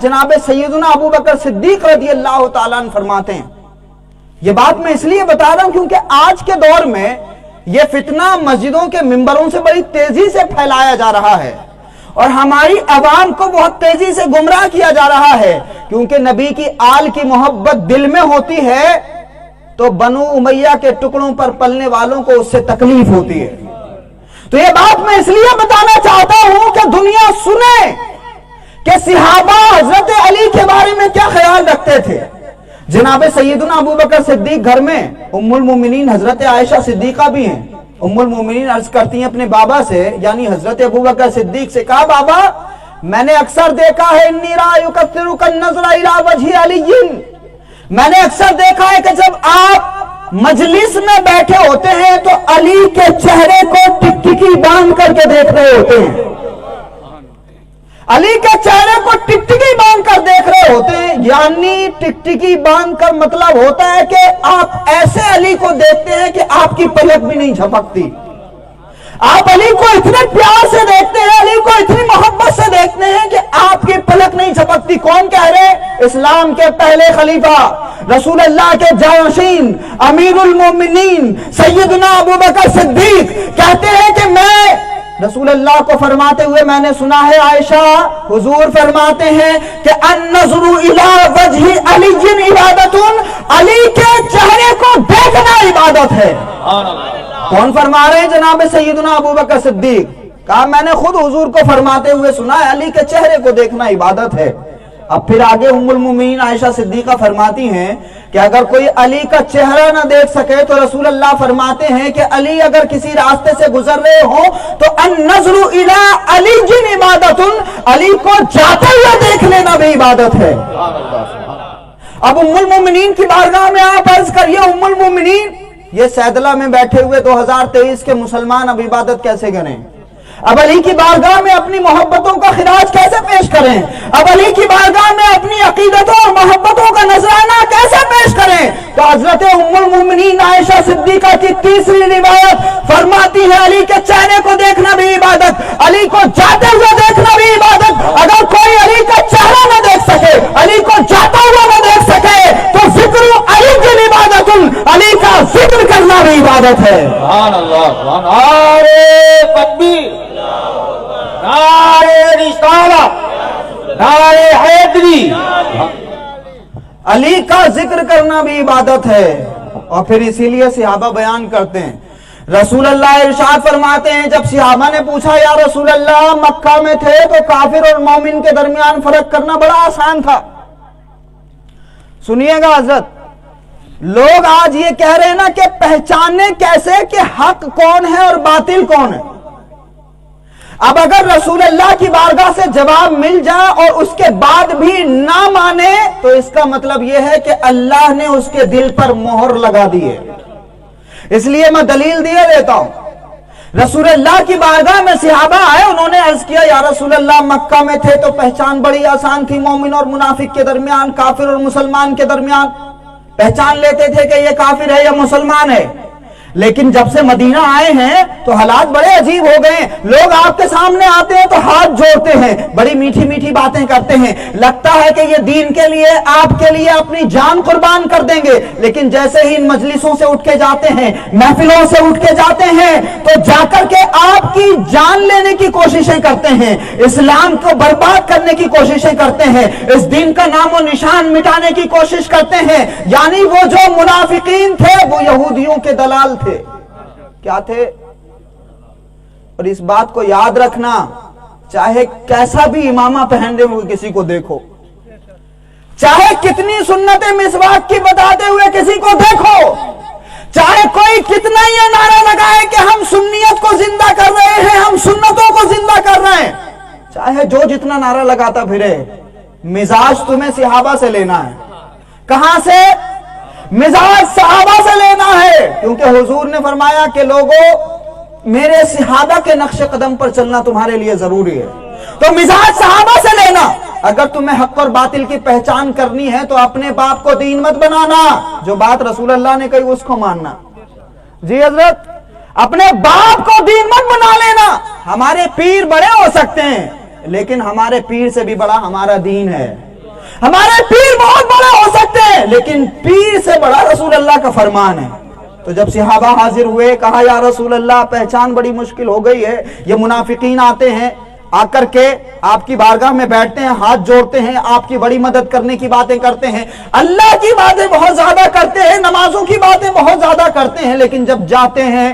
جناب سیدنا ابو بکر صدیق رضی اللہ تعالیٰ عنہ فرماتے ہیں، یہ بات میں اس لیے بتا رہا ہوں کیونکہ آج کے دور میں یہ فتنہ مسجدوں کے منبروں سے بڑی تیزی سے پھیلایا جا رہا ہے اور ہماری عوام کو بہت تیزی سے گمراہ کیا جا رہا ہے، کیونکہ نبی کی آل کی محبت دل میں ہوتی ہے تو بنو امیہ کے ٹکڑوں پر پلنے والوں کو اس سے تکلیف ہوتی ہے۔ تو یہ بات میں اس لیے بتانا چاہتا ہوں کہ دنیا سنے کہ صحابہ حضرت علی کے بارے میں کیا خیال رکھتے تھے۔ جناب سیدنا ابو بکر صدیق گھر میں ام المومنین حضرت عائشہ صدیقہ بھی ہیں۔ ام المومنین عرض کرتی ہیں اپنے بابا سے، یعنی حضرت ابو بکر صدیق سے، کہا بابا میں نے اکثر دیکھا ہے انی را یکثرک النظر الی وجہ علی، میں نے اکثر دیکھا ہے کہ جب آپ مجلس میں بیٹھے ہوتے ہیں تو علی کے چہرے کو ٹکٹکی باندھ کر کے دیکھ رہے ہوتے ہیں، علی کے چہرے کو ٹکٹکی باندھ کر دیکھ رہے ہوتے ہیں۔ یعنی ٹکٹکی باندھ کر مطلب ہوتا ہے کہ آپ ایسے علی کو دیکھتے ہیں کہ آپ کی پلک بھی نہیں جھپکتی، آپ علی کو اتنے پیار سے دیکھتے ہیں، علی کو اتنی محبت سے دیکھتے ہیں کہ آپ کی پلک نہیں جھپکتی۔ کون کہہ رہے؟ اسلام کے پہلے خلیفہ، رسول اللہ کے جانشین، امیر المومنین سیدنا ابو بکر صدیق کہتے ہیں کہ میں رسول اللہ کو فرماتے ہوئے میں نے سنا ہے عائشہ، حضور فرماتے ہیں کہ النظر الی وجہ علی عبادت، علی کے چہرے کو دیکھنا عبادت ہے۔ کون فرما رہے ہیں؟ جناب سیدنا ابو بکر صدیق۔ کہا میں نے خود حضور کو فرماتے ہوئے سنا ہے علی کے چہرے کو دیکھنا عبادت ہے۔ اب پھر آگے ام المومنین عائشہ صدیقہ فرماتی ہیں کہ اگر کوئی علی کا چہرہ نہ دیکھ سکے تو رسول اللہ فرماتے ہیں کہ علی اگر کسی راستے سے گزر رہے ہوں تو النظر الی علی عبادت، علی کو جاتے ہوئے دیکھ لینا بھی عبادت ہے۔ اب ام المومنین کی بارگاہ میں آپ عرض کریے، ام المومنین یہ سیدلہ میں بیٹھے ہوئے 2023 کے مسلمان اب عبادت کیسے کریں؟ اب علی کی بارگاہ میں اپنی محبتوں کا خراج کیسے پیش کریں؟ اب علی کی بارگاہ میں اپنی عقیدتوں اور محبتوں کا نذرانہ کیسے پیش کریں؟ تو حضرت ام المومنین عائشہ صدیقہ کی تیسری روایت فرماتی ہے علی کے چہرے کو دیکھنا بھی عبادت، علی کو جاتے ہوئے دیکھنا بھی عبادت۔ اگر کوئی علی کا چہرہ نہ دیکھ سکے، علی کو جاتا ہوا نہ دیکھ سکے تو ذکر علی کی عبادت، علی کا ذکر کرنا بھی عبادت ہے۔ سبحان اللہ، سبحان اللہ، تکبیر، نعرہ رسالت، نعرہ حیدری۔ علی کا ذکر کرنا بھی عبادت ہے۔ اور پھر اسی لیے صحابہ بیان کرتے ہیں، رسول اللہ ارشاد فرماتے ہیں جب صحابہ نے پوچھا یا رسول اللہ مکہ میں تھے تو کافر اور مومن کے درمیان فرق کرنا بڑا آسان تھا۔ سنیے گا حضرت، لوگ آج یہ کہہ رہے ہیں نا کہ پہچانے کیسے کہ حق کون ہے اور باطل کون ہے۔ اب اگر رسول اللہ کی بارگاہ سے جواب مل جائے اور اس کے بعد بھی نہ مانے تو اس کا مطلب یہ ہے کہ اللہ نے اس کے دل پر مہر لگا دی ہے۔ اس لیے میں دلیل دیے دیتا ہوں، رسول اللہ کی بارگاہ میں صحابہ آئے، انہوں نے عرض کیا یا رسول اللہ مکہ میں تھے تو پہچان بڑی آسان تھی، مومن اور منافق کے درمیان، کافر اور مسلمان کے درمیان پہچان لیتے تھے کہ یہ کافر ہے یا مسلمان ہے۔ لیکن جب سے مدینہ آئے ہیں تو حالات بڑے عجیب ہو گئے، لوگ آپ کے سامنے آتے ہیں تو ہاتھ جوڑتے ہیں، بڑی میٹھی میٹھی باتیں کرتے ہیں، لگتا ہے کہ یہ دین کے لیے آپ کے لیے اپنی جان قربان کر دیں گے، لیکن جیسے ہی ان مجلسوں سے اٹھ کے جاتے ہیں، محفلوں سے اٹھ کے جاتے ہیں تو جا کر کے آپ کی جان لینے کی کوششیں کرتے ہیں، اسلام کو برباد کرنے کی کوششیں کرتے ہیں، اس دین کا نام و نشان مٹانے کی کوشش کرتے ہیں۔ یعنی وہ جو منافقین تھے وہ یہودیوں کے دلال تھے۔ کیا تھے؟ اور اس بات کو یاد رکھنا، چاہے کیسا بھی امامہ پہنے ہوئے کسی کو دیکھو، چاہے کتنی سنت مسواک کی بتاتے ہوئے کسی کو دیکھو، چاہے کوئی کتنا یہ نعرہ لگائے کہ ہم سنیت کو زندہ کر رہے ہیں، ہم سنتوں کو زندہ کر رہے ہیں، چاہے جو جتنا نعرہ لگاتا پھرے، مزاج تمہیں صحابہ سے لینا ہے۔ کہاں سے؟ مزاج صحابہ سے لینا ہے، کیونکہ حضور نے فرمایا کہ لوگوں میرے صحابہ کے نقش قدم پر چلنا تمہارے لیے ضروری ہے، تو مزاج صحابہ سے لینا۔ اگر تمہیں حق اور باطل کی پہچان کرنی ہے تو اپنے باپ کو دین مت بنانا، جو بات رسول اللہ نے کہی اس کو ماننا۔ جی حضرت، اپنے باپ کو دین مت بنا لینا۔ ہمارے پیر بڑے ہو سکتے ہیں لیکن ہمارے پیر سے بھی بڑا ہمارا دین ہے۔ ہمارے پیر بہت بڑے ہو سکتے ہیں لیکن پیر سے بڑا رسول اللہ کا فرمان ہے۔ تو جب صحابہ حاضر ہوئے، کہا یا رسول اللہ پہچان بڑی مشکل ہو گئی ہے، یہ منافقین آتے ہیں، آ کر کے آپ کی بارگاہ میں بیٹھتے ہیں، ہاتھ جوڑتے ہیں، آپ کی بڑی مدد کرنے کی باتیں کرتے ہیں، اللہ کی باتیں بہت زیادہ کرتے ہیں، نمازوں کی باتیں بہت زیادہ کرتے ہیں، لیکن جب جاتے ہیں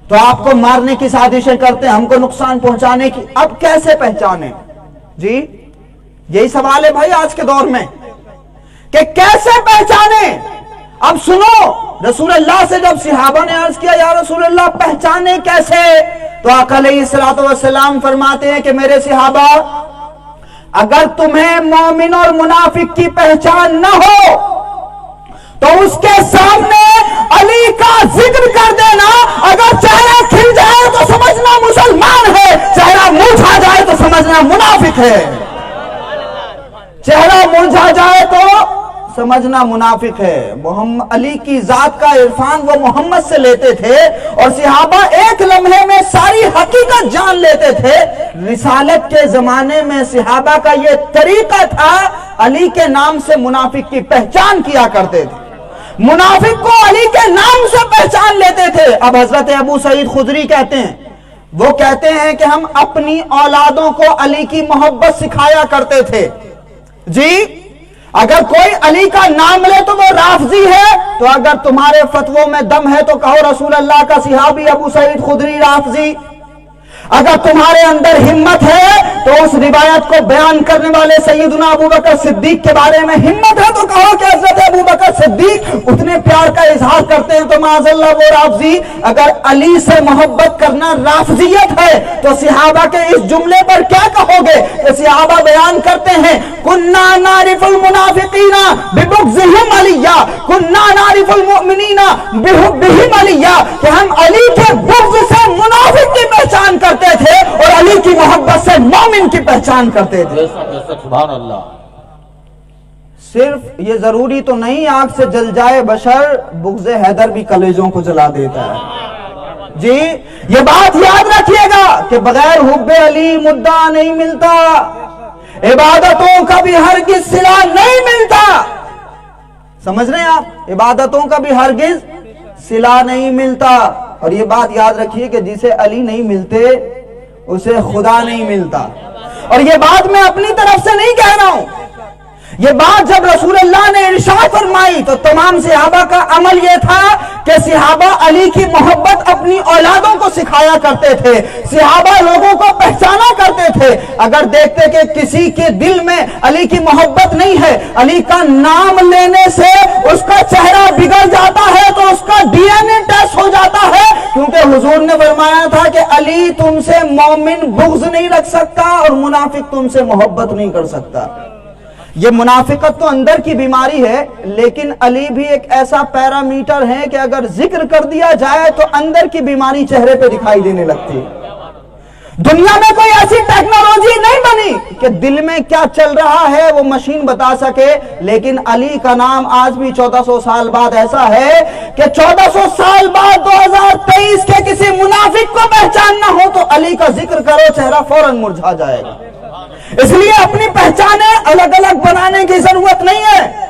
تو آپ کو مارنے کی سازشیں کرتے ہیں، ہم کو نقصان پہنچانے کی، اب کیسے پہچانے؟ جی یہی سوال ہے بھائی آج کے دور میں کہ کیسے پہچانے۔ اب سنو، رسول اللہ سے جب صحابہ نے عرض کیا یا رسول اللہ پہچانے کیسے، تو آقا علیہ الصلوۃ والسلام فرماتے ہیں کہ میرے صحابہ، اگر تمہیں مومن اور منافق کی پہچان نہ ہو تو اس کے سامنے علی کا ذکر کر دینا، اگر چہرہ کھل جائے تو سمجھنا مسلمان ہے، چہرہ مرجھا جائے تو سمجھنا منافق ہے، چہرہ مرجھا جائے تو سمجھنا منافق ہے۔ محمد علی کی ذات کا عرفان وہ محمد سے لیتے تھے اور صحابہ ایک لمحے میں ساری حقیقت جان لیتے تھے۔ رسالت کے زمانے میں صحابہ کا یہ طریقہ تھا، علی کے نام سے منافق کی پہچان کیا کرتے تھے، منافق کو علی کے نام سے پہچان لیتے تھے۔ اب حضرت ابو سعید خدری کہتے ہیں، وہ کہتے ہیں کہ ہم اپنی اولادوں کو علی کی محبت سکھایا کرتے تھے۔ جی اگر کوئی علی کا نام لے تو وہ رافضی ہے، تو اگر تمہارے فتووں میں دم ہے تو کہو رسول اللہ کا صحابی ابو سعید خدری رافضی۔ اگر تمہارے اندر ہمت ہے تو اس روایت کو بیان کرنے والے سیدنا ابو بکر صدیق کے بارے میں ہمت ہے تو کہو کہ حضرت ابو بکر صدیق اتنے پیار کا اظہار کرتے ہیں تو معاذ اللہ وہ رافضی۔ اگر علی سے محبت کرنا رافضیت ہے تو صحابہ کے اس جملے پر کیا کہو گے کہ صحابہ بیان کرتے ہیں کنا نعرف المنافقین ببغضہم علیہ کنا نعرف المؤمنین بحبہم علیہ، کہ ہم علی کے بغض سے منافق کی پہچان کرتے تھے اور علی کی محبت سے مومن کی پہچان کرتے تھے۔ سبحان اللہ۔ صرف یہ ضروری تو نہیں آگ سے جل جائے بشر، بغض حیدر بھی کلیجوں کو جلا دیتا ہے۔ جی یہ بات یاد رکھیے گا کہ بغیر حب علی مدعا نہیں ملتا، عبادتوں کا بھی ہرگز صلہ نہیں ملتا۔ سمجھ رہے ہیں آپ؟ عبادتوں کا بھی ہرگز صلہ نہیں ملتا۔ اور یہ بات یاد رکھیے کہ جسے علی نہیں ملتے اسے خدا نہیں ملتا۔ اور یہ بات میں اپنی طرف سے نہیں کہہ رہا ہوں، یہ بات جب رسول اللہ نے ارشاد فرمائی تو تمام صحابہ کا عمل یہ تھا کہ صحابہ علی کی محبت اپنی اولادوں کو سکھایا کرتے تھے، صحابہ لوگوں کو پہچانا کرتے تھے۔ اگر دیکھتے کہ کسی کے دل میں علی کی محبت نہیں ہے، علی کا نام لینے سے اس کا چہرہ بگڑ جاتا ہے تو اس کا ڈی این اے ٹیسٹ ہو جاتا ہے، کیونکہ حضور نے فرمایا تھا کہ علی تم سے مومن بغض نہیں رکھ سکتا اور منافق تم سے محبت نہیں کر سکتا۔ یہ منافقت تو اندر کی بیماری ہے، لیکن علی بھی ایک ایسا پیرامیٹر ہے کہ اگر ذکر کر دیا جائے تو اندر کی بیماری چہرے پہ دکھائی دینے لگتی ہے۔ دنیا میں کوئی ایسی ٹیکنالوجی نہیں بنی کہ دل میں کیا چل رہا ہے وہ مشین بتا سکے، لیکن علی کا نام آج بھی 1400 سال بعد ایسا ہے کہ 1400 سال بعد 2023 کے کسی منافق کو پہچاننا ہو تو علی کا ذکر کرو، چہرہ فوراً مرجھا جائے گا۔ اس لیے اپنی پہچانیں الگ الگ بنانے کی ضرورت نہیں ہے۔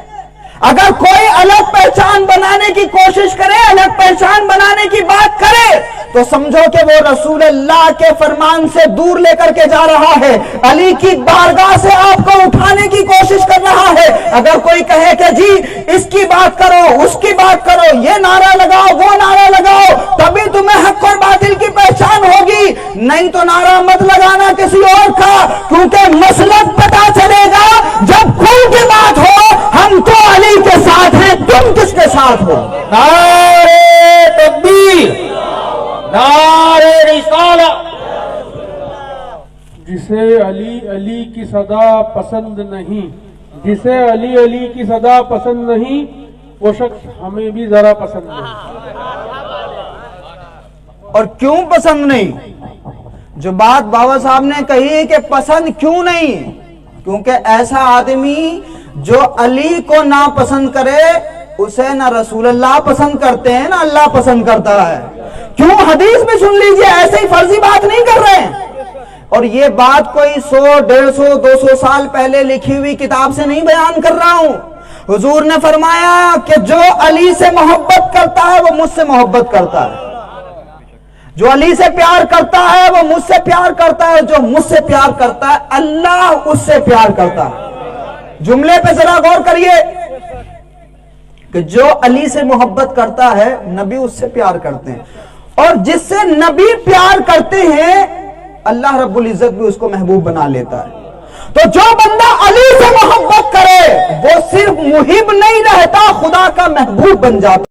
اگر کوئی الگ پہچان بنانے کی کوشش کرے، الگ پہچان بنانے کی بات کرے تو سمجھو کہ وہ رسول اللہ کے فرمان سے دور لے کر کے جا رہا ہے، علی کی بارگاہ سے آپ کو اٹھانے کی کوشش کر رہا ہے۔ اگر کوئی کہے کہ جی اس کی بات کرو، اس کی بات کرو، یہ نعرہ لگاؤ، وہ نعرہ لگاؤ، تبھی تمہیں حق اور باطل کی پہچان ہوگی، نہیں تو نعرہ مت لگانا کسی اور کا، کیونکہ مسلک پتا چلے گا جب خون کی بات ہو ہم تو علی کے ساتھ ہیں، تم کس کے ساتھ ہو۔ نعرہ تکبیر، نعرہ رسالت۔ جسے علی علی کی صدا پسند نہیں، جسے علی علی کی صدا پسند نہیں، وہ شخص ہمیں بھی ذرا پسند نہیں۔ اور کیوں پسند نہیں؟ جو بات بابا صاحب نے کہی کہ پسند کیوں نہیں، کیونکہ ایسا آدمی جو علی کو نہ پسند کرے اسے نہ رسول اللہ پسند کرتے ہیں نہ اللہ پسند کرتا ہے۔ کیوں؟ حدیث میں سن لیجئے، ایسے ہی فرضی بات نہیں کر رہے ہیں۔ اور یہ بات کوئی 100 150 200 سال پہلے لکھی ہوئی کتاب سے نہیں بیان کر رہا ہوں. حضور نے فرمایا کہ جو علی سے محبت کرتا ہے وہ مجھ سے محبت کرتا ہے, جو علی سے پیار کرتا ہے وہ مجھ سے پیار کرتا ہے, جو مجھ سے پیار کرتا ہے اللہ اس سے پیار کرتا ہے. جملے پہ ذرا غور کریے کہ جو علی سے محبت کرتا ہے نبی اس سے پیار کرتے ہیں, اور جس سے نبی پیار کرتے ہیں اللہ رب العزت بھی اس کو محبوب بنا لیتا ہے. تو جو بندہ علی سے محبت کرے وہ صرف محب نہیں رہتا, خدا کا محبوب بن جاتا.